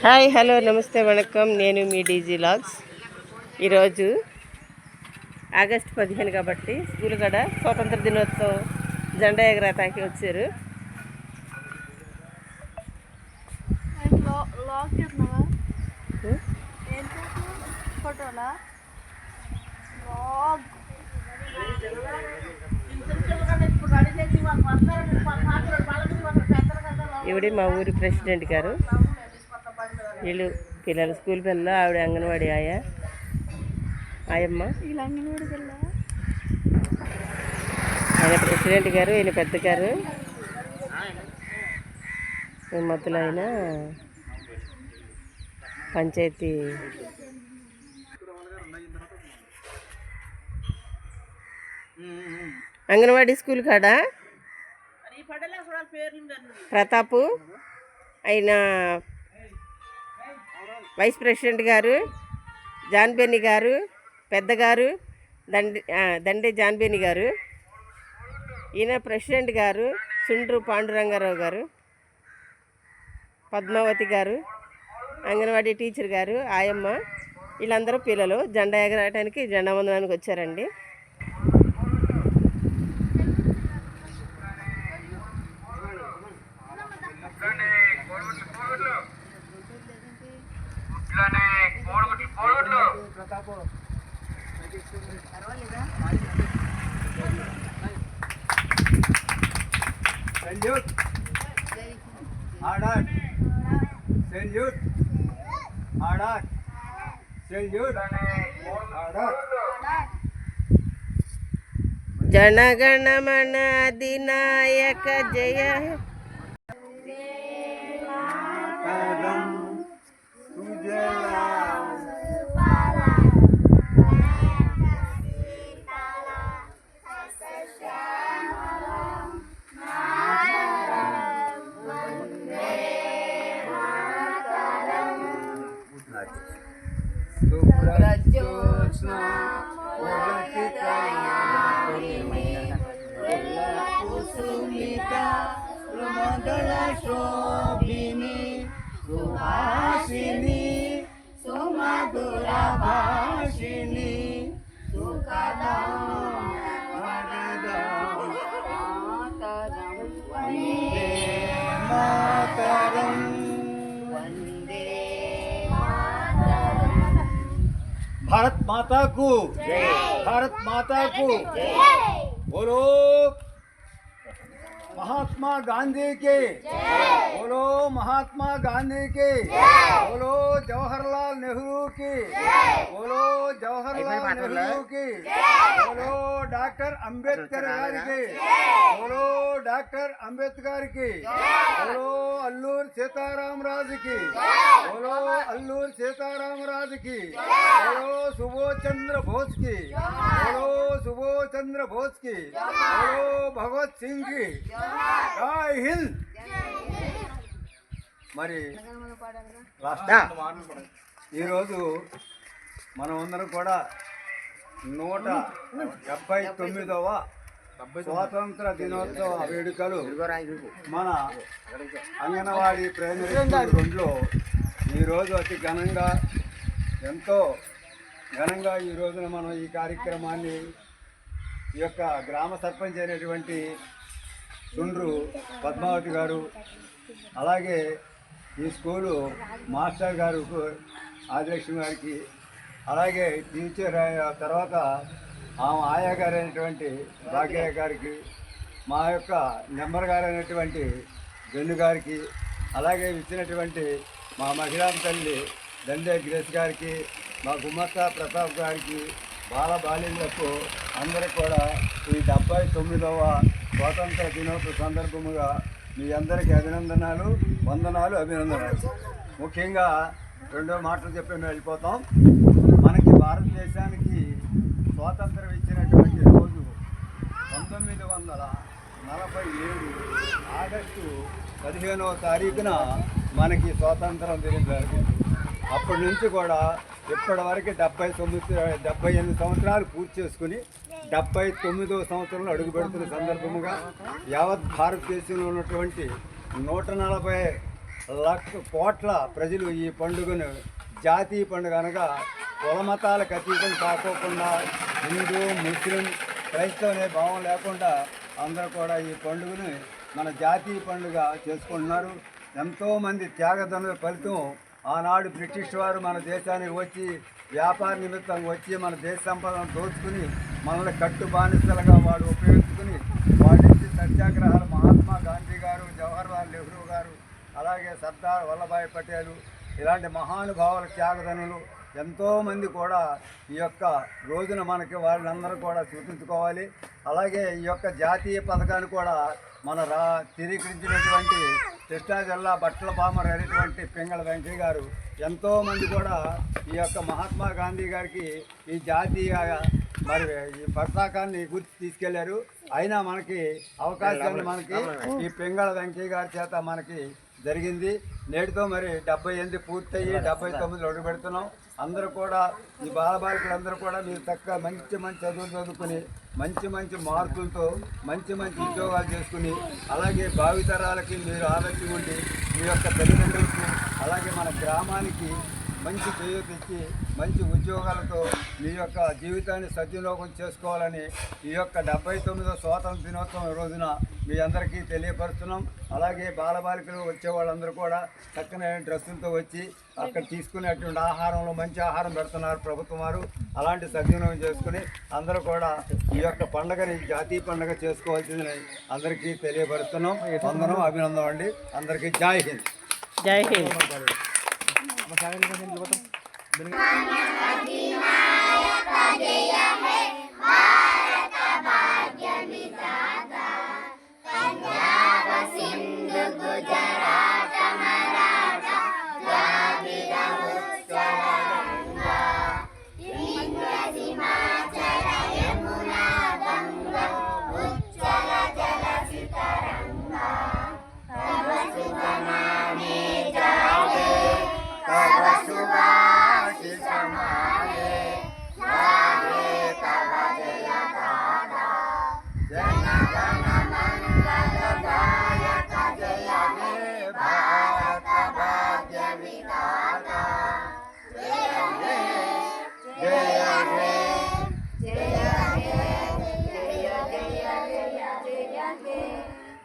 Hi hello నమస్తే వణకం. నేను మీ DG logs. ఈరోజు ఆగస్టు 15 కాబట్టి స్కూల్ కాడ స్వాతంత్ర దినోత్సవం జెండా ఎగరటానికి వచ్చారు. ఇవిడే మా ఊరి ప్రెసిడెంట్ గారు. వీళ్ళు పిల్లలు స్కూల్ పిల్లలు, ఆవిడ అంగన్వాడీ ఆయమ్మ. ఆయన ప్రెసిడెంట్ గారు, ఈయన పెద్ద గారు, మొదలు ఆయన పంచాయతీ అంగన్వాడీ స్కూల్ కాడ ప్రతాపు, ఆయన వైస్ ప్రెసిడెంట్ గారు, జాన్బెన్ని గారు, పెద్దగారు, దండే జాన్బెన్ని గారు, ఈయన ప్రెసిడెంట్ గారు సుండ్రు పాండురంగారావు గారు, పద్మావతి గారు, అంగన్వాడీ టీచర్ గారు, ఆయమ్మ, వీళ్ళందరూ పిల్లలు జెండా ఎగరటానికి, జెండా వందనానికి వచ్చారండి. జనగణమన అధినాయక జయ भारत माता को जय। भारत माता को बोलो। महात्मा गांधी के बोलो। महात्मा गांधी के बोलो। जवाहरलाल नेहरू की बोलो। जवाहरलाल नेहरू की बोलो। डॉक्टर अंबेडकर गारी के बोलो। डॉक्टर अंबेडकर की बोलो। अल्लूर सीताराम राज की बोलो। अल्लूर सीताराम राज की बोलो। सुभाष चंद्र बोस की बोलो। सुभाष चंद्र बोस की बोलो। भगत सिंह की जय हिंद। మరి ఈరోజు మనమందరం కూడా 179వ స్వాతంత్ర దినోత్సవ వేడుకలు మన అంగన్వాడీ ప్రైమరీ స్కూల్ 2లో ఈరోజు అతి ఘనంగా, ఎంతో ఘనంగా ఈ రోజున మనం ఈ కార్యక్రమాన్ని ఈ యొక్క గ్రామ సర్పంచ్ అయినటువంటి సుండ్రు పద్మావతి గారు, అలాగే ఈ స్కూలు మాస్టర్ గారు ఆదిలక్ష్మి గారికి, అలాగే టీచర్ తర్వాత ఆయా గారు అయినటువంటి భాగ్య గారికి, మా యొక్క నెంబర్ గారు అయినటువంటి జన్ను గారికి, అలాగే ఇచ్చినటువంటి మా మహిళా తల్లి దండే గ్రేస్ గారికి, మా గుమ్మత్తా ప్రతాప్ గారికి, బాలబాలికలకు అందరికి కూడా ఈ 79వ స్వాతంత్ర దినోత్సవ సందర్భముగా మీ అందరికీ అభినందనాలు, వందనాలు, అభినందనాలు. ముఖ్యంగా రెండో మాటలు చెప్పి మేము వెళ్ళిపోతాం. మనకి భారతదేశానికి స్వాతంత్రం ఇచ్చినటువంటి రోజు 1947 ఆగస్టు 15వ తారీఖున మనకి స్వాతంత్రం జరిగింది. అప్పటి నుంచి కూడా ఇప్పటి వరకు 78 సంవత్సరాలు పూర్తి చేసుకుని 79వ సంవత్సరంలో అడుగుపెడుతున్న సందర్భముగా యావత్ భారతదేశంలో ఉన్నటువంటి 140 కోట్ల ప్రజలు ఈ పండుగను జాతీయ పండుగ అనగా కుల మతాలకు అతీతం కాకోకుండా హిందూ ముస్లిం క్రైస్తవ అనే భావం లేకుండా అందరూ కూడా ఈ పండుగను మన జాతీయ పండుగ చేసుకుంటున్నారు. ఎంతోమంది త్యాగదనుల ఫలితం ఆనాడు బ్రిటిష్ వారు మన దేశానికి వచ్చి వ్యాపార నిమిత్తం వచ్చి మన దేశ సంపదను దోచుకుని మనల్ని కట్టు బానిసలుగా వాడు ఉపయోగించుకుని వాడి నుంచి సత్యాగ్రహాలు మహాత్మా గాంధీ గారు, జవహర్లాల్ నెహ్రూ గారు, అలాగే సర్దార్ వల్లభాయ్ పటేలు ఇలాంటి మహానుభావుల త్యాగదనులు ఎంతోమంది కూడా ఈ యొక్క రోజున మనకి వాళ్ళందరూ కూడా చూపించుకోవాలి. అలాగే ఈ యొక్క జాతీయ పథకాన్ని కూడా మన స్థిరీకరించినటువంటి కృష్ణా జిల్లా బట్టల పామర్ అయినటువంటి పింగళ వెంకయ్య గారు ఎంతోమంది కూడా ఈ యొక్క మహాత్మా గాంధీ గారికి ఈ జాతీయ మరి ఈ పతాకాన్ని గుర్తు తీసుకెళ్లారు. అయినా మనకి అవకాశాన్ని మనకి ఈ పింగళ వెంకయ్య గారి చేత మనకి జరిగింది. నేటితో మరి 78 పూర్తయ్యి 79 అడుగు పెడుతున్నాం. అందరూ కూడా ఈ బాలబాలికలందరూ కూడా మీరు చక్కగా మంచి చదువులు చదువుకుని మంచి మార్కులతో మంచి ఉద్యోగాలు చేసుకుని అలాగే భావితరాలకి మీరు ఆదర్శం ఉండి మీ యొక్క తల్లిదండ్రులకి అలాగే మన గ్రామానికి మంచి చేయూత ఇచ్చి మంచి ఉద్యోగాలతో మీ యొక్క జీవితాన్ని సద్వినియోగం చేసుకోవాలని ఈ యొక్క 79వ స్వాతంత్ర దినోత్సవం రోజున మీ అందరికీ తెలియపరుస్తున్నాం. అలాగే బాలబాలికలు వచ్చే వాళ్ళందరూ కూడా చక్కని డ్రెస్సులతో వచ్చి అక్కడ తీసుకునేటువంటి ఆహారంలో మంచి ఆహారం పెడుతున్నారు ప్రభుత్వం వారు. అలాంటి సద్వినియోగం చేసుకుని అందరూ కూడా ఈ యొక్క పండుగని జాతీయ పండుగ చేసుకోవాల్సిందని అందరికీ తెలియపరుస్తున్నాం. అందరం అభినందనం అండి. అందరికీ జై హింద్. జై హింద్.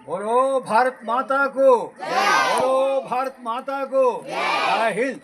बोलो भारत माता को, बोलो भारत माता को, जय हिंद.